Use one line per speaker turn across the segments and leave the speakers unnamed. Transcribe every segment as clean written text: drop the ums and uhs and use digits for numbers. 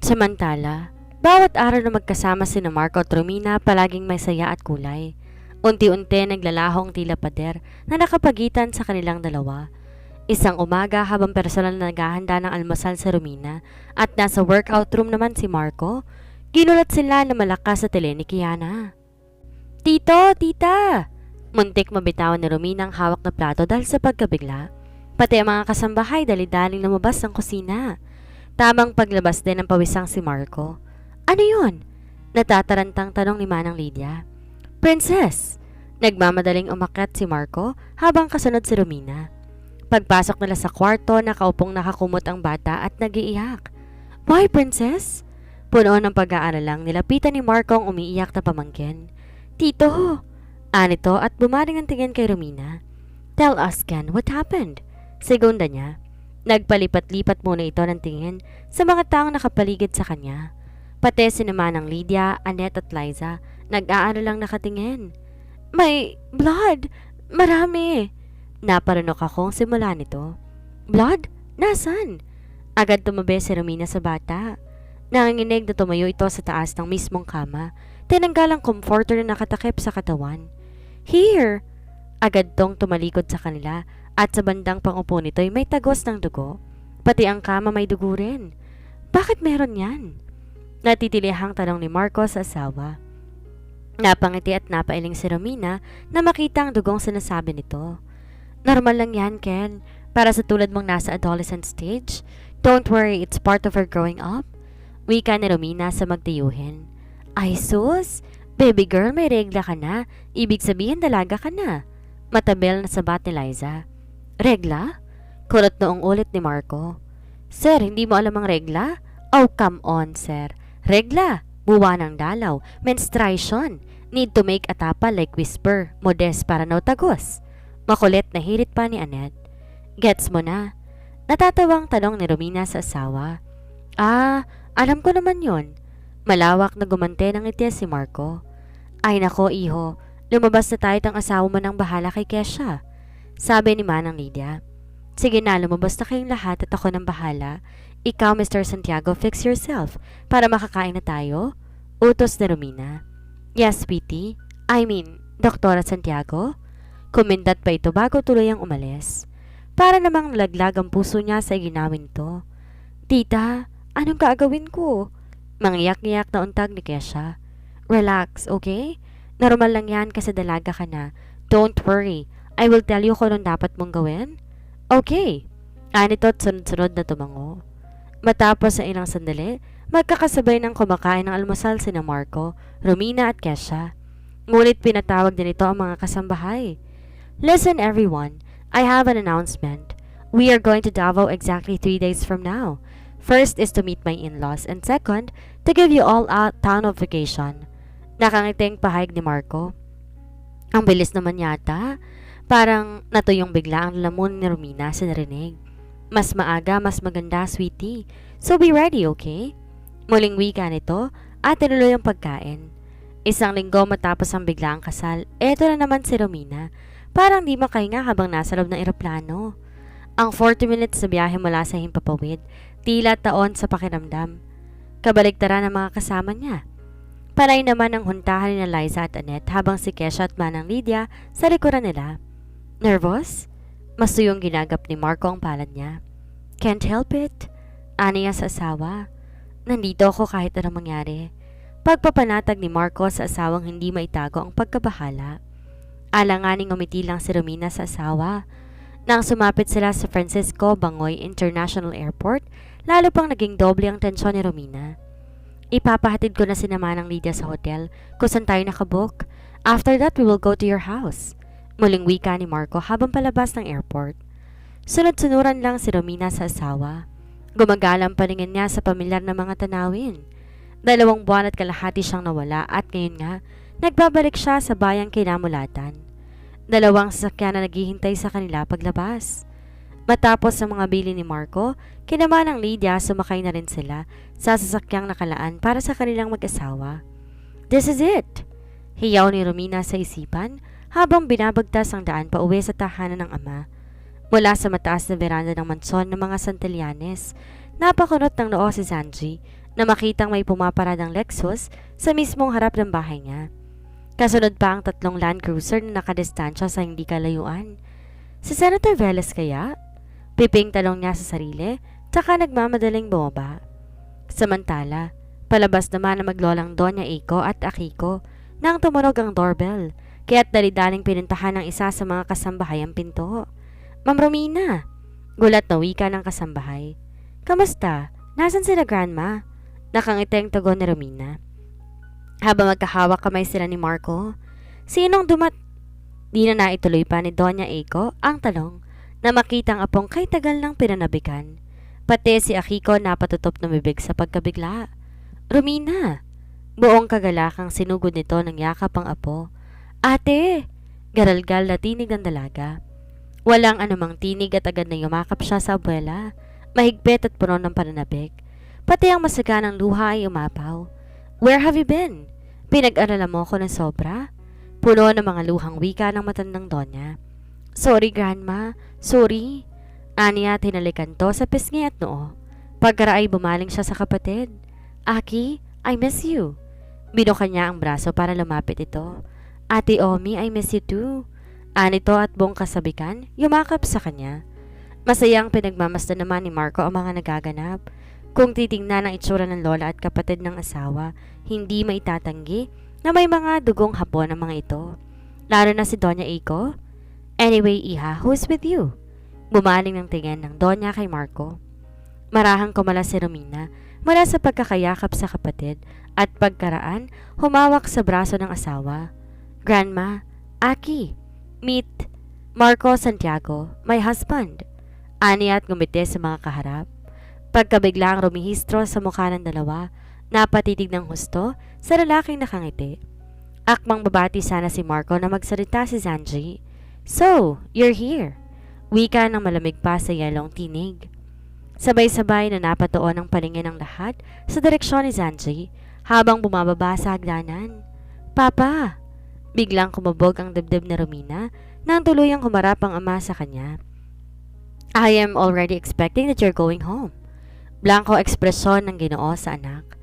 Samantala, bawat araw na magkasama sina Marco at Romina palaging may saya at kulay. Unti-unti naglalahong tila pader na nakapagitan sa kanilang dalawa. Isang umaga habang personal na naghahanda ng almusal sa Romina at nasa workout room naman si Marco, ginulat sila na malakas sa tele ni Kiana. Tito! Tita! Muntik mabitawan ni Romina ang hawak na plato dahil sa pagkabigla. Pati ang mga kasambahay dali-daling lumabas ng kusina. Tamang paglabas din ng pawisang si Marco. Ano yun? Natatarantang tanong ni Manang Lydia. Princess! Nagmamadaling umakyat si Marco habang kasunod si Romina. Pagpasok nila sa kwarto, nakaupong nakakumot ang bata at nagiiyak. Why, Princess? Puno ng pag-aaralang nilapitan ni Marco ang umiiyak na pamangkin. Tito! Anito at bumaring ang tingin kay Romina. Tell us, Ken, what happened? Segunda niya. Nagpalipat-lipat muna ito ng tingin sa mga taong nakapaligid sa kanya. Pati si Manang Lydia, Annette at Liza, nag-aaralang nakatingin. May blood! Marami! Naparunok akong simula nito. Blood? Nasaan? Agad tumabi si Romina sa bata. Nanginginig na tumayo ito sa taas ng mismong kama. Tinanggal ang comforter na nakatakip sa katawan. Here! Agad tong tumalikod sa kanila at sa bandang pangupo nito'y may tagos ng dugo. Pati ang kama may dugo rin. Bakit meron yan? Natitilihang tanong ni Marco sa asawa. Napangiti at napailing si Romina na makita ang dugong sinasabi nito. Normal lang yan, Ken. Para sa tulad mong nasa adolescent stage. Don't worry, it's part of her growing up. Wika ni Romina sa magtiyuhin. Ay sus! Baby girl, may regla ka na. Ibig sabihin dalaga ka na. Matabel na sabat ni Liza. Regla? Kulot noong ulit ni Marco. Sir, hindi mo alam ang regla? Oh, come on, sir. Regla, buwa ng dalaw, menstruation. Need to make a tapa like whisper, modest para no tagos. Makulit na hirit pa ni Annette. Gets mo na? Natatawang tanong ni Romina sa asawa. Ah, alam ko naman yon. Malawak na gumante ng ngiti si Marco. Ay nako, iho. Lumabas na tayo ang asawa mo ng bahala kay Kesha. Sabi ni Manang Lydia. Sige na, lumabas na kayong lahat at ako ng bahala. Ikaw, Mr. Santiago, fix yourself para makakain na tayo. Utos ni Romina. Yes, sweetie. I mean, Doktora Santiago. Kumindat pa ito bago tuluyang umalis. Para namang nalaglag ang puso niya sa ginawin to. Tita, anong gagawin ko? Mangyak-ngyak na untag ni Kesha. Relax, okay? Normal lang yan kasi dalaga ka na. Don't worry. I will tell you kung anong dapat mong gawin. Okay. Anito at sunod-sunod na tumango. Matapos sa ilang sandali, magkakasabay ng kumakain ng almusal sina Marco, Romina at Kesha. Ngunit pinatawag din ito ang mga kasambahay. Listen everyone, I have an announcement. We are going to Davao exactly 3 days from now. First is to meet my in-laws and second, to give you all a town of vacation. Nakangiting pahayag ni Marco. Ang bilis naman yata. Parang natuyong bigla ang lamon ni Romina sa narinig. Mas maaga, mas maganda, sweetie. So be ready, okay? Muling wika nito at tinuloy ang pagkain. Isang linggo matapos ang biglaang kasal, eto na naman si Romina. Parang di makahinga habang nasa loob ng eroplano. Ang 40 minutes sa biyahe mula sa Himpapawid, tila taon sa pakiramdam. Kabaligtaran ng mga kasama niya. Panay naman ang huntahan ni Liza at Annette habang si Kesha at Manang Lydia sa likuran nila. Nervous? Masuyong ginagap ni Marco ang palad niya. Can't help it. Aniya sa asawa. Nandito ako kahit anong mangyari. Pagpapanatag ni Marco sa asawang hindi maitago ang pagkabahala. Alanganing umiti lang si Romina sa asawa. Nang sumapit sila sa Francisco Bangoy International Airport, lalo pang naging doble ang tensyon ni Romina. Ipapahatid ko na si Manang Lydia sa hotel kung saan tayo nakabook. After that, we will go to your house. Muling wika ni Marco habang palabas ng airport. Sunod-sunuran lang si Romina sa asawa. Gumagalang paningin niya sa pamilyar na mga tanawin. 2 buwan at kalahati siyang nawala at ngayon nga, nagbabalik siya sa bayang kinamulatan. 2 sasakyan na naghihintay sa kanila paglabas. Matapos ang mga bili ni Marco, kinaman ng Lydia sumakay na rin sila sa sasakyang nakalaan para sa kanilang mag-asawa. This is it! Hiyaw ni Romina sa isipan habang binabagtas ang daan pa uwi sa tahanan ng ama. Mula sa mataas na veranda ng mansyon ng mga Santillanes, napakunot ng noo si Sanji na makitang may pumaparadang Lexus sa mismong harap ng bahay niya. Kasunod pa ang 3 Land Cruiser na nakadistansya sa hindi kalayuan. Si Senator Velas kaya? Piping tanong niya sa sarili, tsaka nagmamadaling bumaba. Samantala, palabas naman na maglolang Doña Eiko at Akiko nang tumunog ang doorbell, kaya't dali-daling pinuntahan ng isa sa mga kasambahay ang pinto. Ma'am Romina! Gulat na wika ng kasambahay. Kamusta? Nasaan sila Grandma? Nakangiteng tugon ni Romina. Habang magkahawak kamay sila ni Marco, sinong Di na naituloy pa ni Doña Eiko ang tanong na makitang apong kay tagal ng pinanabikan. Pati si Akiko napatutop ng bibig sa pagkabigla. Romina! Buong kagalakang sinugod nito ng yakap ang apo. Ate! Garalgal na tinig ng dalaga. Walang anumang tinig at agad na yumakap siya sa abuela. Mahigpit at puno ng pananabik. Pati ang masaganang luha ay umapaw. Where have you been? Pinag-arala mo ko ng sobra? Puno ng mga luhang wika ng matandang Donya. Sorry, Grandma. Sorry. Aniya tinalikan to sa pisngi at noo. Pagkaraay bumaling siya sa kapatid. Aki, I miss you. Binuka niya ang braso para lumapit ito. Ate Omi, I miss you too. Anito at buong kasabikan, yumakap sa kanya. Masayang pinagmamasdan naman ni Marco ang mga nagaganap. Kung titingnan ang itsura ng lola at kapatid ng asawa, hindi maitatanggi na may mga dugong hapon ang mga ito. Lalo na si Doña Eiko. Anyway, Iha, who's with you? Bumaling ng tingin ng Doña kay Marco. Marahang kumala si Romina mula sa pagkakayakap sa kapatid at pagkaraan humawak sa braso ng asawa. Grandma, Aki, meet Marco Santiago, my husband. Ani at ngumiti sa mga kaharap. Pagkabiglang rumihistro sa mukha ng dalawa, napatitig ng husto sa lalaking nakangiti. Akmang babati sana si Marco na magsalita si Zanji. So, you're here. Wika ng malamig pa sa yelong tinig. Sabay-sabay na napatuon ang paningin ng lahat sa direksyon ni Zanji habang bumababa sa hagdanan. Papa! Biglang kumabog ang dibdib ni Romina nang tuluyang humarap ang ama sa kanya. I am already expecting that you're going home. Blanco ekspresyon ng Ginoo sa anak.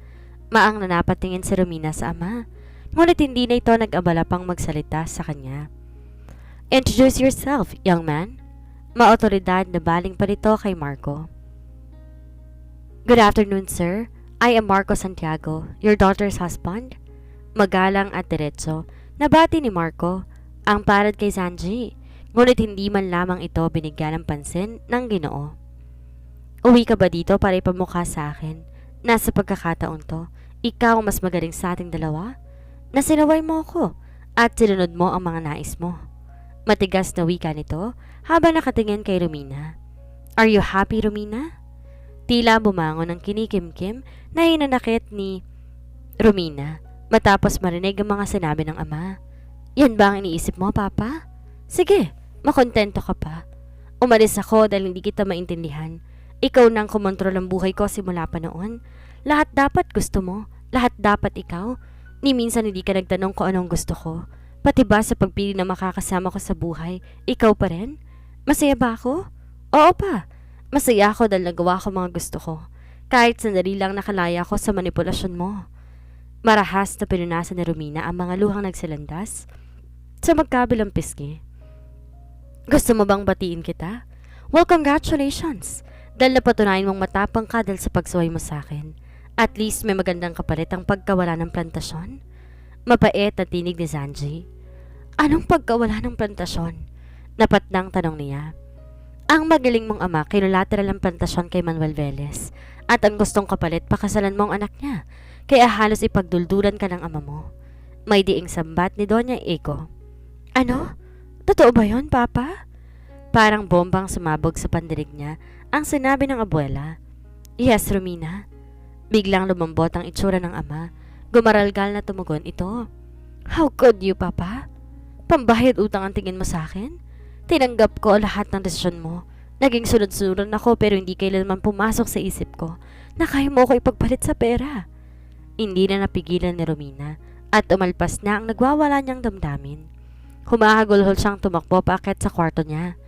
Maang nanapatingin si Romina sa ama, ngunit hindi na ito nag-abala pang magsalita sa kanya. Introduce yourself, young man. Maotoridad na baling pa nito kay Marco. Good afternoon, sir. I am Marco Santiago, your daughter's husband. Magalang at diretso, nabati ni Marco ang palad kay Zanji, ngunit hindi man lamang ito binigyan ng pansin ng Ginoo. Uwi ka ba dito para ipamukha sa akin? Nasa pagkakataon to, ikaw ang mas magaling sa ating dalawa? Nasinaway mo ako at sinunod mo ang mga nais mo. Matigas na wika nito habang nakatingin kay Romina. Are you happy, Romina? Tila bumangon ang kinikimkim na hinanakit ni Romina matapos marinig ang mga sinabi ng ama. Yan ba ang iniisip mo, Papa? Sige, makontento ka pa. Umalis ako dahil hindi kita maintindihan. Ikaw nang kumontrol ang buhay ko simula pa noon. Lahat dapat gusto mo. Lahat dapat ikaw. Ni minsan hindi ka nagtanong kung anong gusto ko. Pati ba sa pagpili na makakasama ko sa buhay, ikaw pa rin? Masaya ba ako? Oo pa. Masaya ako dahil nagawa ko mga gusto ko. Kahit sandali lang nakalaya ko sa manipulasyon mo. Marahas na pinunasan ni Romina ang mga luhang nagsilandas sa magkabilang pisngi. Gusto mo bang batiin kita? Well, congratulations! Dahil napatunayan mong matapang ka dahil sa pagsuway mo sa akin. At least may magandang kapalit ang pagkawala ng plantasyon. Mapait na tinig ni Zanji. Anong pagkawala ng plantasyon? Napatnang tanong niya. Ang magaling mong ama kinulateral ang plantasyon kay Manuel Velez. At ang gustong kapalit pakasalan mo ang anak niya. Kaya halos ipagdulduran ka ng ama mo. May diing sambat ni Doña Eiko. Ano? Totoo ba yon, Papa? Parang bombang sumabog sa pandirig niya ang sinabi ng abuela. Yes, Romina. Biglang lumambot ang itsura ng ama. Gumaralgal na tumugon ito. How could you, Papa? Pambahid utang ang tingin mo sa akin? Tinanggap ko lahat ng desisyon mo. Naging sunod-sunod ako pero hindi kailanman pumasok sa isip ko na kaya mo ko ipagpalit sa pera. Hindi na napigilan ni Romina at umalpas na ang nagwawala niyang damdamin. Humahagulhol siyang tumakbo paakyat sa kwarto niya.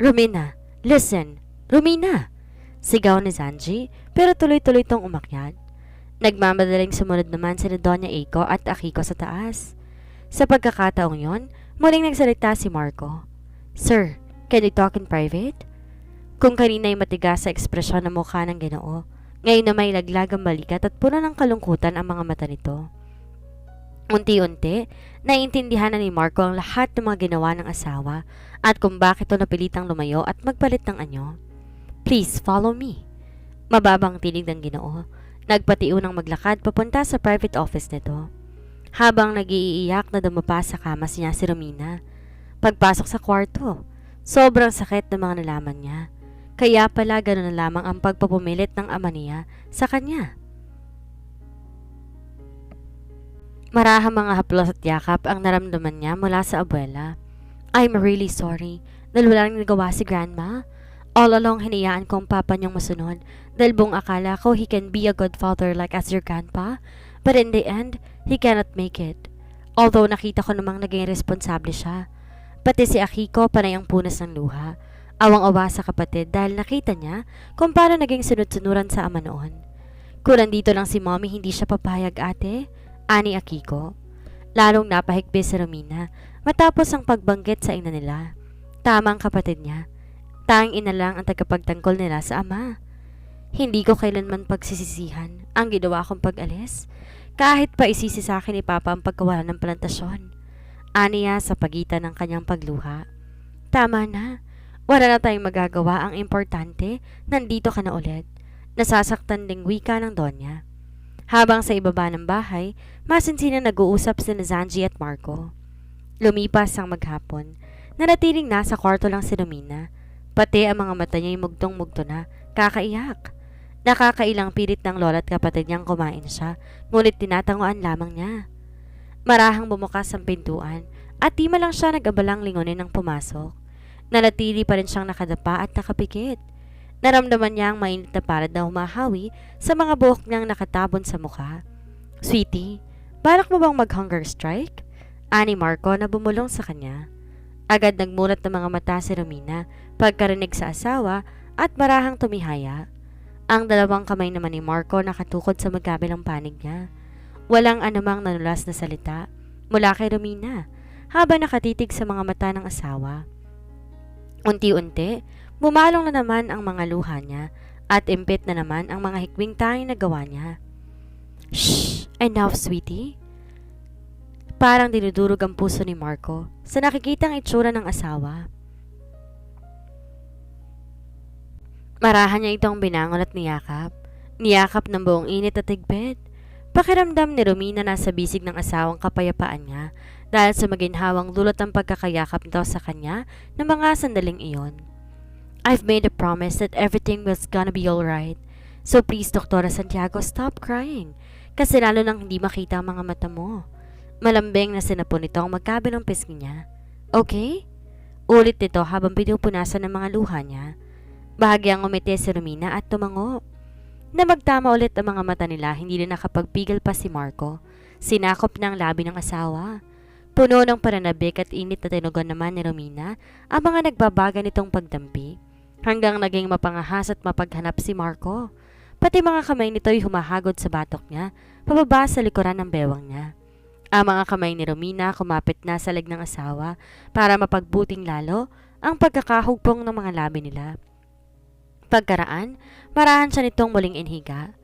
Romina, listen! Romina! Sigaw ni Zanji pero tuloy-tuloy tong umakyat. Nagmamadaling sumunod naman sina Doña Eiko at Akiko sa taas. Sa pagkakataong yon, muling nagsalita si Marco. Sir, can we talk in private? Kung kanina'y matigas sa ekspresyon ng mukha ng Ginoo, ngayon na may laglag ang balikat at puno ng kalungkutan ang mga mata nito. Unti-unti, naiintindihan na ni Marco ang lahat ng mga ginawa ng asawa at kung bakit ito napilitang lumayo at magpalit ng anyo. Please follow me. Mababang tinig ng Ginoo. Nagpatiunang maglakad papunta sa private office nito. Habang nag-iiyak na dumapa sa kama niya si Romina. Pagpasok sa kwarto, sobrang sakit ng mga nalaman niya. Kaya pala gano'n na lamang ang pagpapumilit ng ama niya sa kanya. Marahang mga haplos at yakap ang naramdaman niya mula sa abuela. I'm really sorry dahil walang nagawa si Grandma. All along hinayaan ko ang papa niyong masunod dahil buong akala ko he can be a good father like as your grandpa, but in the end, he cannot make it. Although nakita ko namang naging responsable siya. Pati si Akiko panay ang punas ng luha. Awang-awa sa kapatid dahil nakita niya kung paano naging sunod-sunuran sa ama noon. Kung nandito lang si mommy hindi siya papayag ate, ani Akiko. Lalong napahigpit si Romina matapos ang pagbanggit sa ina nila. Tamang kapatid niya. Tanging ina lang ang tagapagtanggol nila sa ama. Hindi ko kailanman pagsisisihan ang ginawa kong pag-alis. Kahit pa isisi sa akin ni Papa ang pagkawala ng plantasyon. Aniya sa pagitan ng kanyang pagluha. Tama na. Wala na tayong magagawa, ang importante, nandito ka na ulit. Nasasaktan ding wika ng Donya. Habang sa ibaba ng bahay, masinsinan nag-uusap sina Zanji at Marco. Lumipas ang maghapon. Nanatiling nasa kwarto lang si Romina. Pati ang mga mata niya'y mugtong-mugto na, kakaiyak. Nakakailang pilit ng lola at kapatid niyang kumain siya, ngunit tinatanguan lamang niya. Marahang bumukas ang pintuan at di man lang siya nag-abalang lingonin ng pumasok. Nanatili pa rin siyang nakadapa at nakapikit. Naramdaman niya ang mainit na palad na humahawi sa mga buhok niyang nakatabon sa mukha. Sweetie, balak mo bang mag-hunger strike? Ani Marco na bumulong sa kanya. Agad nagmulat ng mga mata si Romina pagkarinig sa asawa at marahang tumihaya. Ang dalawang kamay naman ni Marco nakatukod sa magkabilang panig niya. Walang anumang nanulas na salita mula kay Romina habang nakatitig sa mga mata ng asawa. Unti-unti, bumalong na naman ang mga luha niya at impit na naman ang mga hikwing tanging nagawa niya. Shh! Enough, sweetie. Parang dinudurog ang puso ni Marco sa nakikitang itsura ng asawa. Marahan niya itong binangon at niyakap. Niyakap ng buong init at higpit. Pakiramdam ni Romina na sa bisig ng asawang kapayapaan niya dahil sa maginhawang dulot ng pagkakayakap nito sa kanya ng mga sandaling iyon. I've made a promise that everything was gonna be alright. So please, Doktora Santiago, stop crying. Kasi lalo nang hindi makita ang mga mata mo. Malambing na sinapon nito ang magkabilang pisngi niya. Okay? Ulit nito habang pinupunasan ng mga luha niya. Bahagyang umiti si Romina at tumango. Na magtama ulit ang mga mata nila, hindi na nakapagpigil pa si Marco. Sinakop ng labi ng asawa. Puno ng pananabik at init na tinugon naman ni Romina ang mga nagbabaga nitong pagdampi. Hanggang naging mapangahas at mapaghanap si Marco. Pati mga kamay nito'y humahagod sa batok niya, pababa sa likuran ng bewang niya. Ang mga kamay ni Romina kumapit na sa leg ng asawa para mapagbuting lalo ang pagkakahugpong ng mga labi nila. Pagkaraan, marahan siya nitong muling inhiga.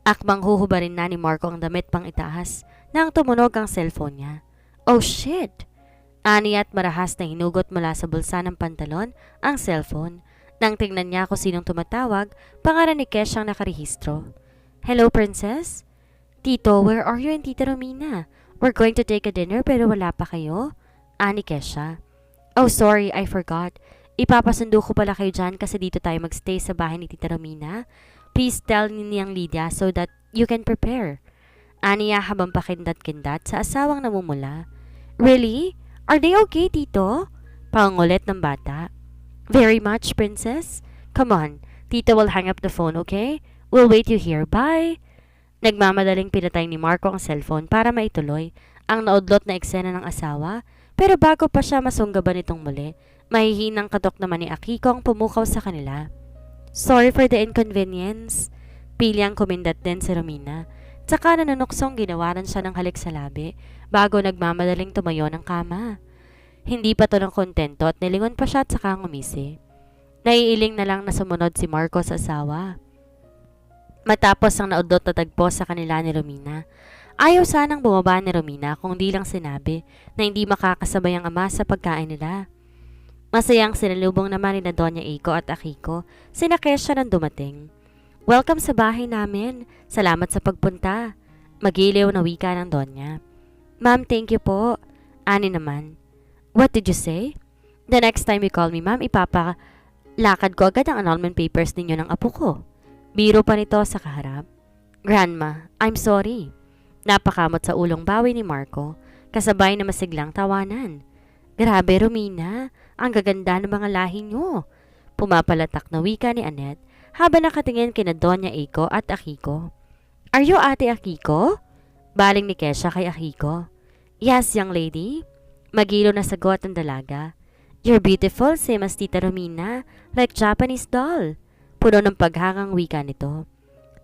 Akmang huhubarin na ni Marco ang damit pang itaas nang tumunog ang cellphone niya. Oh shit! Ani at marahas na hinugot mula sa bulsa ng pantalon ang cellphone. Nang tingnan niya kung sinong tumatawag, pangalan ni Kesh ang nakarehistro. Hello, Princess? Tito, where are you and Tita Romina? We're going to take a dinner pero wala pa kayo? Ani Kesha. Oh, sorry, I forgot. Ipapasundo ko pala kayo dyan kasi dito tayo magstay sa bahay ni Tita Romina. Please tell ni Niyang Lydia so that you can prepare. Aniya habang pakindat-kindat sa asawang namumula. Really? Are they okay, Tito? Pangulit ng bata. Very much, Princess. Come on, Tito will hang up the phone, okay? We'll wait you here. Bye! Nagmamadaling pinatay ni Marco ang cellphone para maituloy ang naudlot na eksena ng asawa, pero bago pa siya masunggaban nitong muli, mahihinang katok naman ni Akiko ang pumukaw sa kanila. Sorry for the inconvenience. Pilyang kumindat din si Romina. Tsaka nanunuksong ginawaran siya ng halik sa labi bago nagmamadaling tumayo ng kama. Hindi pa to ng kontento at nilingon pa siya at saka ngumisi. Naiiling na lang na sumunod si Marco sa asawa. Matapos ang naudot na tagpo sa kanila ni Romina, ayaw sanang bumaba ni Romina kung di lang sinabi na hindi makakasabay ang ama sa pagkain nila. Masayang sinalubong naman ni na Doña Eiko at Akiko, sina Kesha nang dumating. Welcome sa bahay namin. Salamat sa pagpunta. Magiliw na wika ng Donya. Ma'am, thank you po. Ani naman. What did you say? The next time you call me, ma'am, ipapalakad ko agad ang annulment papers ninyo ng apo ko. Biro pa nito sa kaharap. Grandma, I'm sorry. Napakamot sa ulong bawi ni Marco, kasabay na masiglang tawanan. Grabe, Romina, ang gaganda ng mga lahi nyo. Pumapalatak na wika ni Annette habang nakatingin kina Doña Eiko at Akiko. Are you Ate Akiko? Baling ni Kesha kay Akiko. Yes, young lady. Magilo na sagot ng dalaga. You're beautiful, same as Tita Romina, like Japanese doll. Puno ng paghangang wika nito.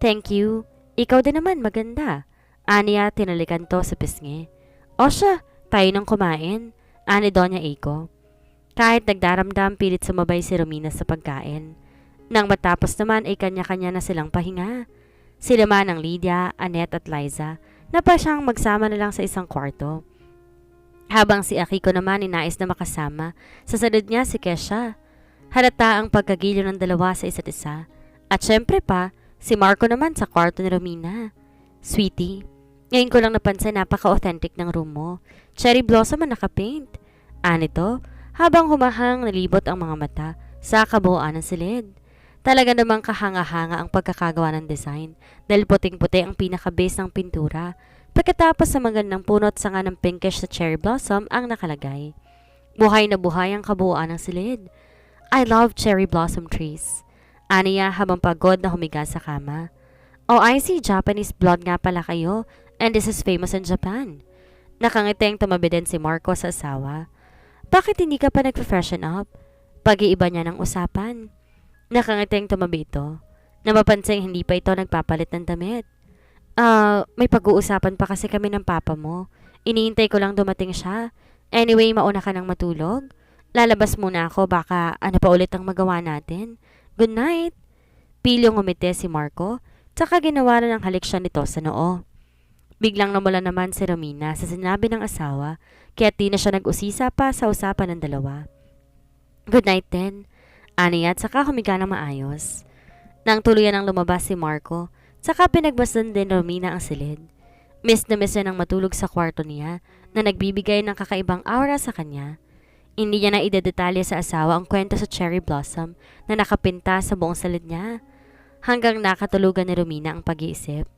Thank you. Ikaw din naman maganda. Aniya tinalikan to sa pisngi. O siya, tayo nang kumain. Ani Doña Eiko. Kahit nagdaramdam pilit sumabay si Romina sa pagkain. Nang matapos naman ay kanya-kanya na silang pahinga. Sila man ang Lydia, Annette at Liza na pa siyang magsama na lang sa isang kwarto. Habang si Akiko naman ninais na makasama, sa sunod niya si Kesha. Halata ang pagkagiliw ng dalawa sa isa't isa. At syempre pa, si Marco naman sa kwarto ni Romina. Sweetie, ngayon ko lang napansin napaka-authentic ng room mo. Cherry blossom ang nakapaint. Anito, habang humahang nalibot ang mga mata sa kabuuan ng silid. Talaga namang kahanga-hanga ang pagkakagawa ng design dahil puting-puti ang pinaka-base ng pintura. Pagkatapos sa magandang punot sanga ng pinkish sa cherry blossom ang nakalagay. Buhay na buhay ang kabuuan ng silid. I love cherry blossom trees. Aniya habang pagod na humiga sa kama. Oh, I see Japanese blood nga pala kayo and this is famous in Japan. Nakangiting tumabi din si Marco sa asawa. Bakit hindi ka pa nagpa-freshen up? Pag-iiba niya ng usapan. Nakangiting tumabi ito. Napapansing hindi pa ito nagpapalit ng damit. May pag-uusapan pa kasi kami ng papa mo. Iniintay ko lang dumating siya. Anyway, mauna ka nang matulog. Lalabas muna ako, baka ano pa ulit ang magawa natin. Good night. Pilyong umiti si Marco, tsaka ginawa na ng halik siya nito sa noo. Biglang namula naman si Romina sa sinabi ng asawa, kaya di na siya nag-usisa pa sa usapan ng dalawa. Good night then. Aniya at saka humiga ng maayos. Nang tuluyan ang lumabas si Marco, saka pinagbasdan din Romina ang silid. Miss na miss niya nang matulog sa kwarto niya na nagbibigay ng kakaibang aura sa kanya. Hindi niya na idedetalye sa asawa ang kwento sa cherry blossom na nakapinta sa buong silid niya. Hanggang nakatulugan ni Romina ang pag-iisip.